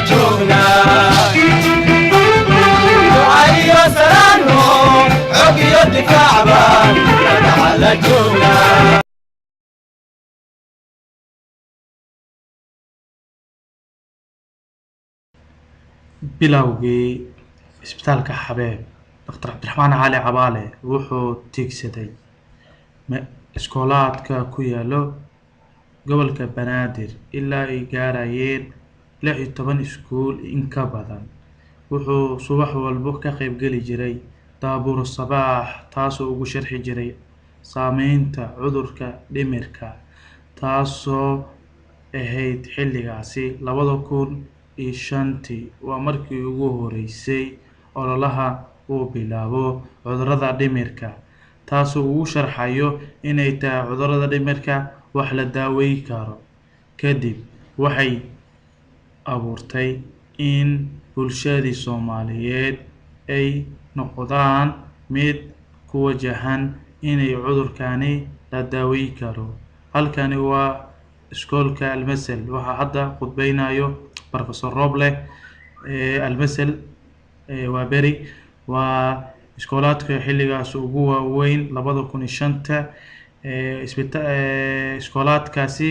joogna ducayo salaano xog iyo difaacba la joogna bilowgii isbitaalka Xabeeb Dr. Cabdiraxmaan Cali Cabaale wuxuu tiigsaday iskoolaadka ku yaalo gobolka Banaadir ilaa ay gaarayeen 16 iskuul in ka badan. wuxuu subax walba ka qayb gali jiray daabuur sabaax taasoo ugu sharxi jiray saameynta cudurka dhimirka taasoo ahayd xilligaasi 2005 waa markii ugu horeysay ololaha uu bilaabo cudurrada dhimirka taasoo ugu sharxayo inay tahay cudurrada dhimirka wax la daaweyn karo. kadib waxay abuurtay in bulshadii Soomaaliyeed ay noqdaan mid ku wajahan inay cudurkani la daaweyn karo. halkani waa iskoolka Almasal waxaa hadda khudbeynayo Professor Roble Almasal waa beri waa iskoolaadka xilligaas ugu waaweyn 2005 iskoolaadkaasi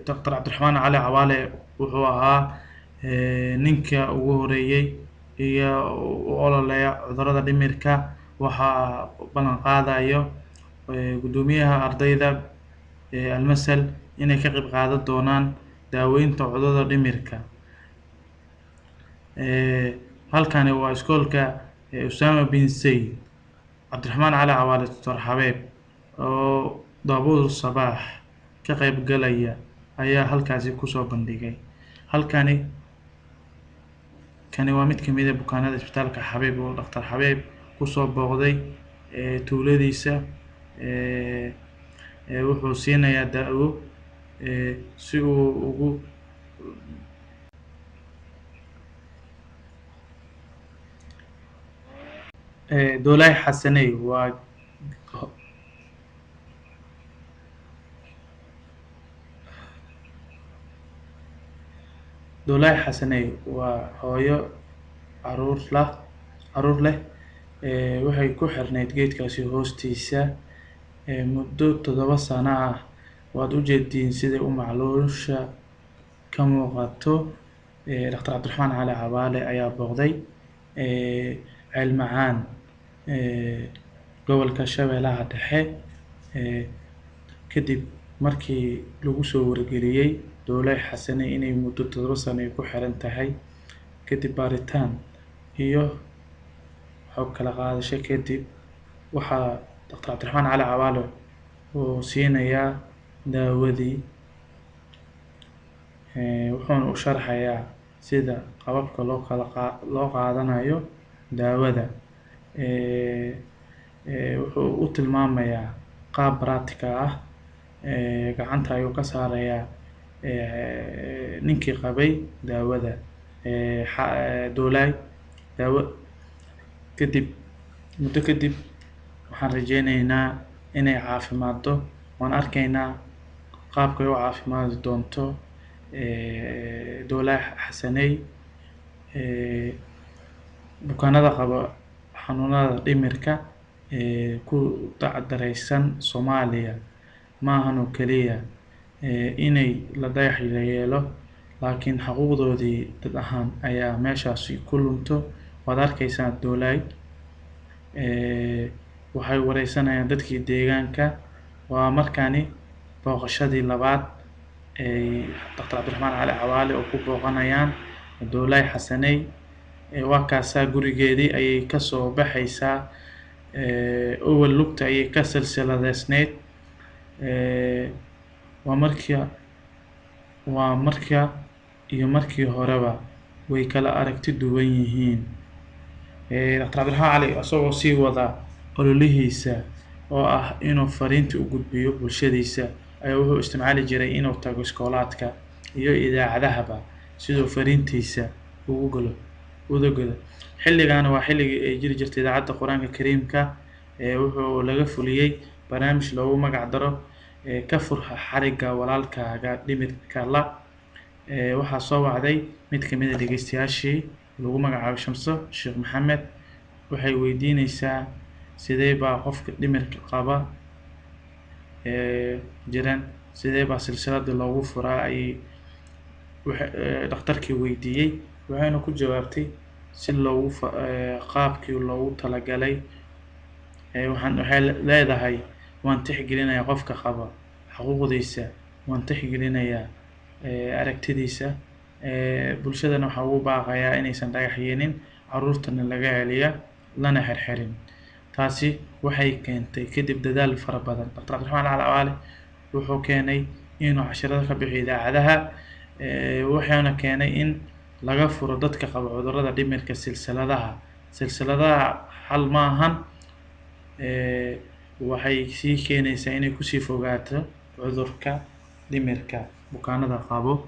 Dr. Cabdiraxmaan Cali Cabaale wuxuu ahaa ninka ugu horeeyay iyo ololeeya cudurrada dhimirka waxaa ballan qaadayo gudoomiyaha ardayda Almasal inay ka qayb qaadan doonaan daaweynta cudurrada dhimirka. halkani waa iskoolka Usama bin Said Cabdiraxmaan Cali Cabaale Dr. Xabeeb oo daabuur sabaax ka qayb galaya ayaa halkaasi kusoo bandhigay. halkani waa mid ka mid ah bukaanada isbitaalka Xabeeb oo Dr. Xabeeb kusoo booqday tuuladiisa wuxuu siinayaa daawo si uu ugu Doolay Xasaney waa Doolay Xasaney waa hooyo caruur leh waxay ku xirneyd geedkaasi hoostiisa muddo 7 sano ah. waad u jeediin sida uu macluusha ka muuqato. Dr. Cabdiraxmaan Cali Cabaale ayaa booqday Cilmacaan gobolka Shabeellaha Dhexe kadib markii lagu soo wargeliyay Doolay Xasaney inay muddo 7 sano ku xiran tahay. kadib baaritaan iyo xog kala qaadasho kadib waxaa Dr. Cabdiraxmaan Cali Cabaale uu siinayaa daawadii wuxuuna u sharxayaa sida qababka loo qaadanayo daawada. wuxuu u tilmaamayaa qaab practical ah gacanta ayuu ka saarayaa ninkii qabay daawada Doolay daawo muddo kadib waxaan rajeyneynaa inay caafimaado. waan arkaynaa qaabkay u caafimaadi doonto Doolay Xasaney. bukaanada qaba xanuunada dhimirka ku dacdareysan Soomaaliya maahan oo keliya inay la dayax yeelo laakiin xuquuqdoodii dad ahaan ayaa meeshaasi ku lunto. waad arkaysaa Doolay waxay wareysanayaan dadkii deegaanka. waa markani booqashadii labaad Dr. Cabdiraxmaan Cali Cabaale oo ku booqanayaan Doolay Xasaney. waa kaasaa gurigeedii ayay ka soo baxaysaa awal lugta ayay ka silsiladeysneyd. waa marka iyo markii horeba way kala aragti duwan yihiin. Dr. Cabdiraxmaan Cali isagoo sii wada ololihiisa oo ah inuu fariinta u gudbiyo bulshadiisa ayaa wuxuu isticmaali jiray inuu tago iskoolaadka iyo idaacadahaba sidoo fariintiisa ugu galo. xilligan waa xilligii ay jiri jirtay idaacadda Quraanka Kariimka wuxuu laga fuliyay barnaamij loogu magac daro ka furxa xariga walaalkaaga dhimirka la waxaa soo wacday mid ka mid a dhegeystayaashii lagu magacaabo Shamso Sheekh Maxamed. waxay weydiinaysaa sidee baa qofka dhimirka qaba jiran sidee baa silsilada loogu furaa ayay dhakhtarkii weydiiyey. waxayna ku jawaabtay si loogu qaabkii loogu talagalay. waxay leedahay waan tixgelinayaa qofka qaba xuquuqdiisa, waan tixgelinayaa aragtidiisa. bulshadana waxaa ugu baaqayaa inaysan dhagax yeelin, caruurtana laga celiya, lana xirxirin. taasi waxay keentay kadib dadaal fara badan. Dr. Cabdiraxmaan Cali Cawaale wuxuu keenay inuu casharada ka bixiyo idaacadaha, wuxuuna keenay in laga furo dadka qaba cudurrada dhimirka silsiladaha xal ma ahan. waxay sii keenaysaa inay kusii fogaato cudurka dhimirka bukaanada qabo.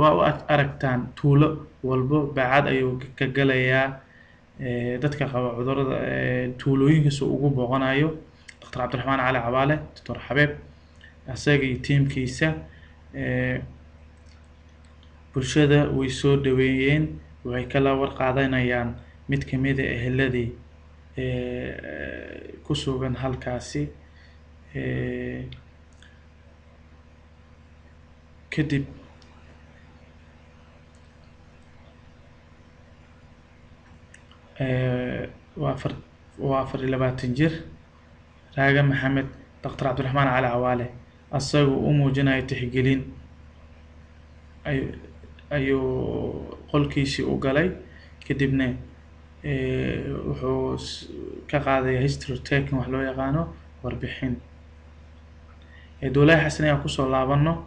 waa u aragtaan tuulo walbo baacad ayuu ka galayaa dadka qaba cudurrada tuulooyinkaas ugu booqanayo Dr. Cabdiraxmaan Cali Cawaale, Dr. Xabeeb asaga iyo tiimkiisa. bulshada way soo dhaweeyeen, waxay kala warqaadanayaan mid ka mid ah eheladii ku sugan halkaasi. kadib waa 24 jir Raaga Maxamed. Dr. Cabdiraxmaan Cali Cawaale asagu u muujinayo tixgelin ayuu qolkiisii u galay, kadibna wuxuu ka qaaday history taking wax loo yaqaano warbixin. Dowlaha Xasaney aan kusoo laabano.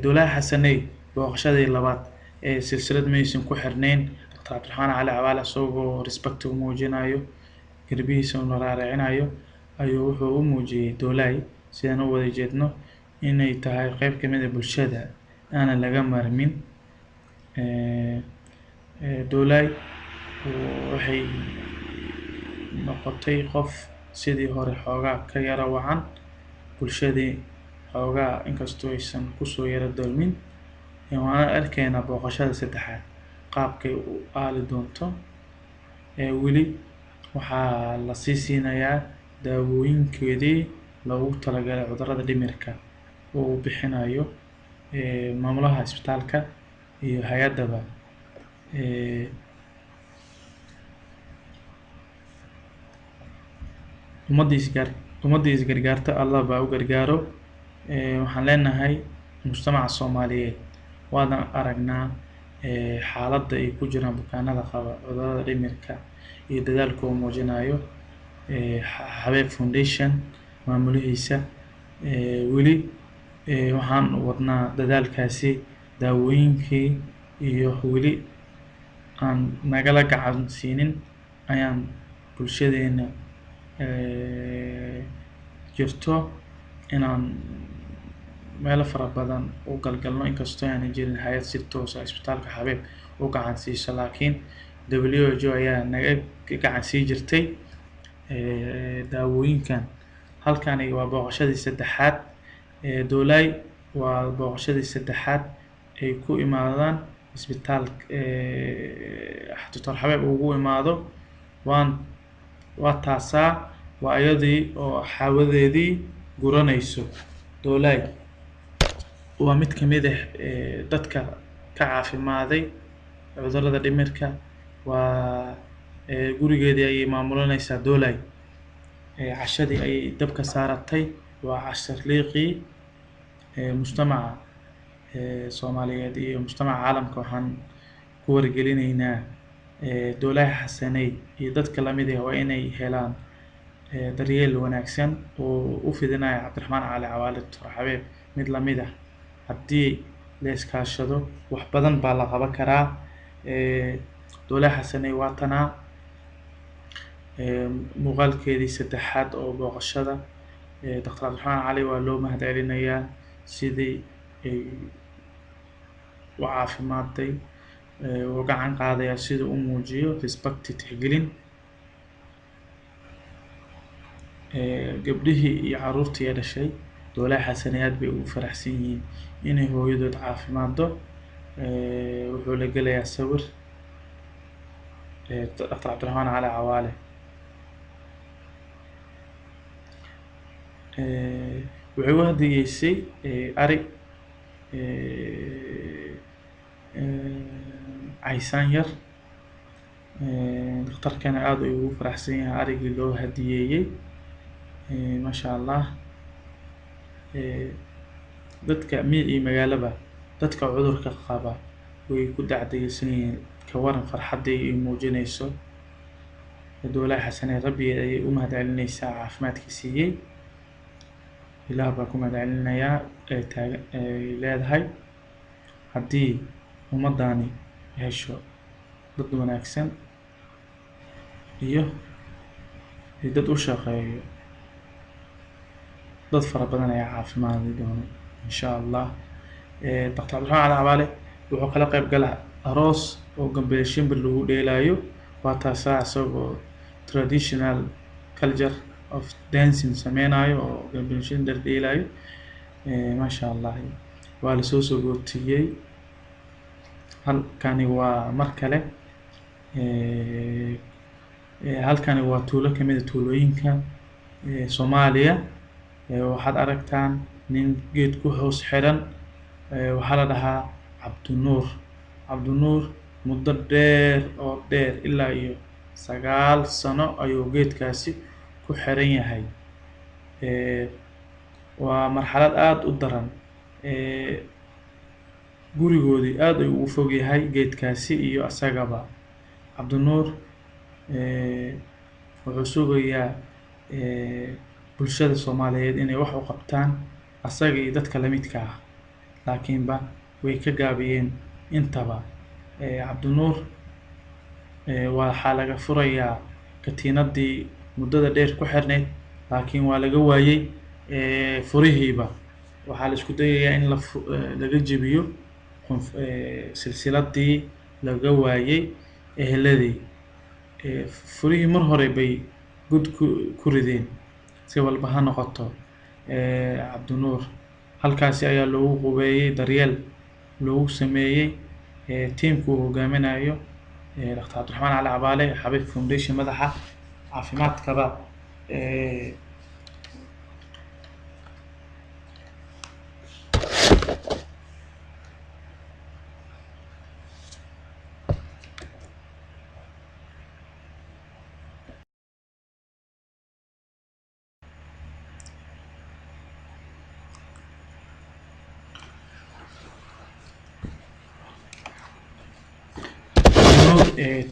Dowlaha Xasaney booqashadii labaad silsilad maysan ku xirnayn. Dr. Cabdiraxmaan Cali Cawaale asagoo respect u muujinayo, garbihiisa u raaricinayo ayuu wuxuu u muujiyey Dowlahay sidaan u wada jeedno inay tahay qayb ka mid ah bulshada aanan laga maarmin. Dowlahay waxay noqotay qof sidii hore xoogaa ka yara wacan bulshadii, xoogaa inkastoo aysan kusoo yara dolmin. waana arkaynaa booqashada saddexaad qaabkay u aali doonto. weli waxaa la sii siinayaa daawooyinkeedii loogu talagalay cudurrada dhimirka uu bixinayo maamulaha isbitaalka iyo hay-adaba. ummaddiis gargaarta Allah baa u gargaaro. waxaan leenahay mujtamaca Soomaaliyeed waadan aragnaa xaaladda ay ku jiraan bukaanada qaba cudurrada dhimirka iyo dadaalka uu muujinayo Xabeeb Foundation maamulihiisa. weli waxaan wadnaa dadaalkaasi, daawooyinkii iyo weli aan nagala gacan siinin ayaan bulshadeena jirto inaan meelo fara badan u galgalno, inkastoo aanan jirin hay-ad si toos ah isbitaalka Xabeeb u gacan siiso, laakiin WHO ayaa naga gacan sii jirtay daawooyinkan. halkani waa booqashadii saddexaad. Dowlahay waa booqashadii saddexaad ay ku imaadaan isbitaalka Dr. Xabeeb ugu imaado. waa taasaa waa iyadii oo xaawadeedii guranayso. Dowlahay waa mid ka mid ah dadka ka caafimaaday cudurrada dhimirka. waa gurigeedii ayay maamulanaysaa. Dowlahay cashadii ayay dabka saaratay. waa cashar liiqii mujtamaca Soomaaliyeed iyo mujtamaca caalamka. waxaan ku wargelinaynaa Dowlaha Xasaney iyo dadka lamid ah waa inay helaan daryeel wanaagsan oo u fidinaya Cabdiraxmaan Cali Cawaale, Dr. Xabeeb mid lamid ah. haddii la iskaashado wax badan baa la qaban karaa. Dowlaha Xasaney waa tanaa muuqaalkeedii saddexaad oo booqashada. Dr. Cabdiraxmaan Cali waa loo mahad celinayaa sidii ay u caafimaaday, u gacan qaadayaa sida u muujiyo respect tixgelin. gabdhihii iyo caruurtii ay dhashay Dowlaha Xasani aad bay ugu faraxsan yihiin inay hooyadood caafimaaddo. Wuxuu la gelayaa sawir Dr. Cabdiraxmaan Cali Cawaale. Waxay u hadiyeysay ari caysaan yar. Dhakhtarkana aad ayuu ugu faraxsan yahay arigii loo hadiyeeyey. Masha Allah. Dadka miyi iyo magaalaba dadka cudurka qaba way ku dacdaysan yihiin ka waran farxadda ay muujinayso. Dowlaha Xasani Rabbi ayay u mahadcelinaysaa caafimaadkii siiyey. Ilaah baa ku mahadcelinayaa leedahay haddii ummaddaani hesho dad wanaagsan iyo dad u shaqeeyo, dad fara badan ayaa caafimaadi doona insha Allah. Dr. Cabdiraxmaan Cali Cawaale wuxuu kala qayb galaa aroos oo gambale shimbir lagu dheelaayo. Waa taasaa isagoo traditional culture of dancing sameynayo oo gambale shimbir dheelaayo. Masha Allah. Waa la soo gootiyey. Halkani waa mar kale. Halkani waa tuulo ka mid ah tuulooyinka Soomaaliya. Waxaad aragtaan nin geed ku hoos xiran. Waxaa la dhahaa Cabdinuur muddo dheer ilaa iyo 9 sano ayuu geedkaasi ku xiran yahay. Waa marxalad aad u daran. Gurigoodii aad ayuu u fog yahay geedkaasi iyo asagaba. Cabdinuur wuxuu sugayaa bulshada Soomaaliyeed inay wax u qabtaan asaga iyo dadka la midka ah, laakiinba way ka gaabiyeen intaba. Cabdinuur waxaa laga furayaa katiinadii muddada dheer ku xirnayd, laakiin waa laga waayey furihiiba. Waxaa la isku dayayaa in laga jebiyo silsiladii laga waayey eheladii. Furihii mar hore bay god ku rideen. Si walba ha noqoto, Cabdinuur halkaasi ayaa loogu qubeeyey, daryeel loogu sameeyey. Tiimku uu hogaaminayo Dr. Cabdiraxmaan Cali Cawaale Xabiib Foundation madaxa caafimaadkaba.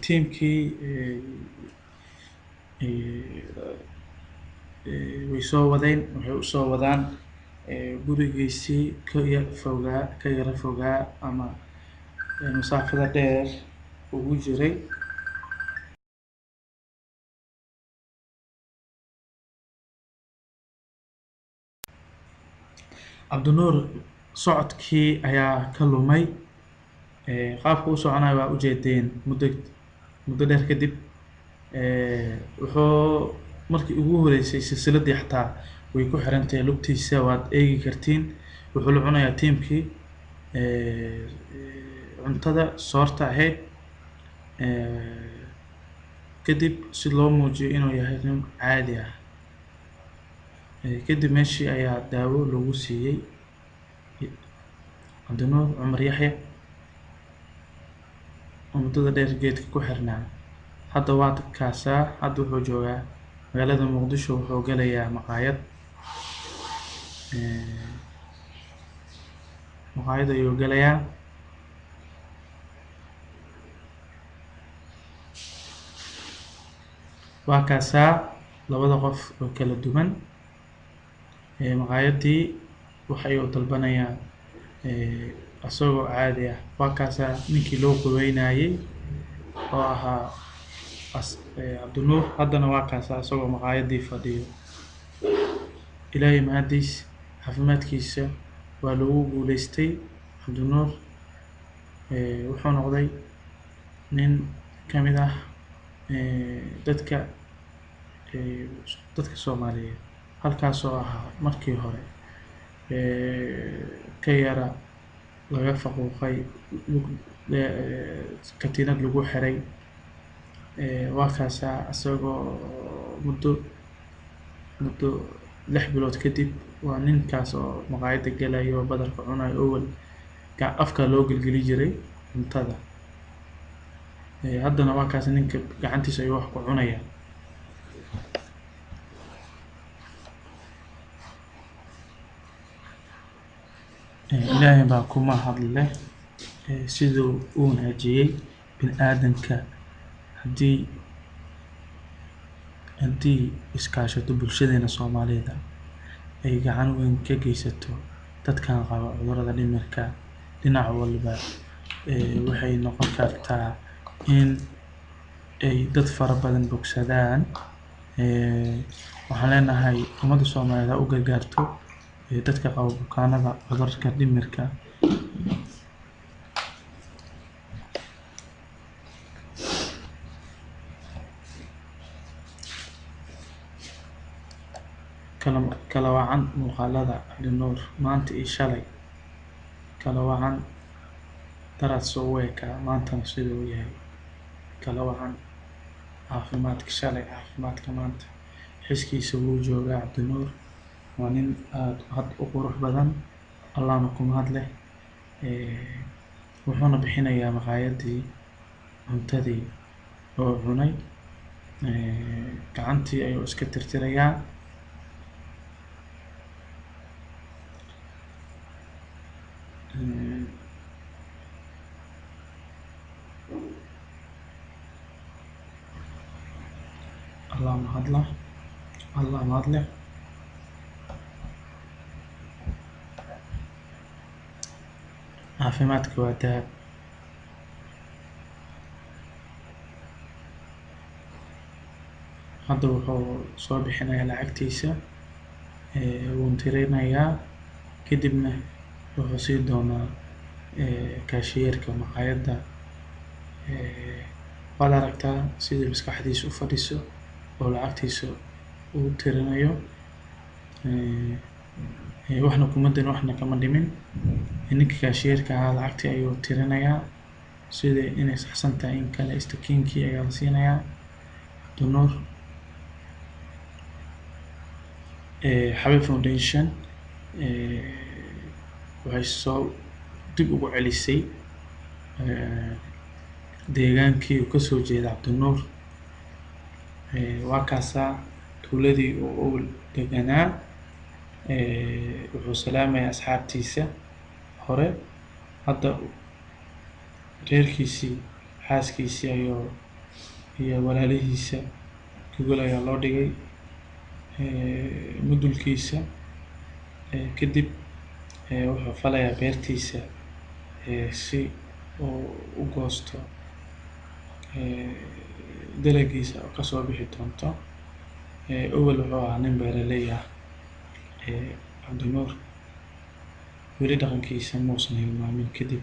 Tiimkii way soo wadeen. Waxay u soo wadaan gurigiisii ka yara fogaa ama masaafada dheer ugu jiray. Cabdinuur socodkii ayaa ka lumay. Qaabka u soconayo waa ujeedeen muddo dheer kadib. Wuxuu markii ugu horeysay silsiladii xataa way ku xirantahay lugtiisa, waad eegi kartiin. Wuxuu la cunayaa tiimkii cuntada soorta ahayd. Kadib si loo muujiyo inuu yahay nin caadi ah. Kadib meeshii ayaa daawo lagu siiyey. Cabdinuur Cumar Yaxye muddada dheer geedka ku xirnaa. Hadda waa kaasaa. Hadda wuxuu joogaa magaalada Muqdisho. Wuxuu galayaa maqaayad ayuu galayaa. Waa kaasaa labada qof oo kala duwan. Maqaayadii waxa uu dalbanayaa asagoo caadi ah. Waa kaasaa ninkii loo qubeynayay oo ahaa Cabdinuur. Haddana waa kaasaa asagoo maqaayadii fadhiyo. Ilaahay mahadiis caafimaadkiisa waa lagu guuleystay. Cabdinuur wuxuu noqday nin ka mid ah dadka Soomaaliyeed. Halkaas oo ahaa markii hore ka yara laga faquuqay, katiinad lagu xiray. Waa kaasaa isagoo muddo 6 bilood kadib, waa ninkaas oo maqaayadda galayo oo badarka cunayo. Awal afka loo gelgeli jiray cuntada, haddana waa kaas ninka gacantiisa ayuu wax ku cunaya. Ilaahay baa kuma hadle siduu u wanaajiyey bini'aadanka. haddii iskaashato bulshadeena Soomaalida ay gacan weyn ka geysato dadkan qaba cudurrada dhimirka dhinac walba, waxay noqon kartaa in ay dad fara badan bogsadaan. Waxaan leenahay ummadda Soomaaliyeed ha u gargaarto dadka qaba bukaanada cudurka dhimirka. Kala wacan muuqaalada Cabdinuur maanta iyo shalay, kala wacan daraad soo weeka maantana siduu yahay, kala wacan caafimaadka shalay, caafimaadka maanta. Xiskiisa wuu joogaa Cabdinuur, waa nin aad u qurux badan, Allahna kuma hadle. wuxuuna bixinayaa maqaayaddii cuntadii oo cunay, gacantii ayuu iska tirtirayaa. Allah mahadle. Caafimaadka waa dahab. Hadda wuxuu soo bixinayaa lacagtiisa, wuu tirinayaa, kadibna wuxuu sii doonaa kaashiyeerka maqaayadda. Waad aragtaa sidii maskaxdiisa u fadhiso oo lacagtiisa uu tirinayo. waxna kuma darin, waxna kama dhimin. Ninka kaashiyeerka ahaa lacagtii ayuu tirinayaa sidii inay saxsan tahay in kale. Istakiinkii ayaa la siinayaa Cabdinuur. Xabiib Foundation waxay soo dib ugu celisay deegaankii uu kasoo jeeda Cabdinuur. Waa kaasaa tuuladii uu deganaa. Wuxuu salaamayaa asxaabtiisa hore. Hadda reerkiisii, xaaskiisii iyo walaalihiisa gogol ayaa loo dhigay mudulkiisa. Kadib wuxuu falayaa beertiisa si uu u goosto dalagiisa oo kasoo bixi doonto. Awal wuxuu ahaa nin beeraley ah. Cabdinuur weli dhaqankiisa muusan hilmaamin. Kadib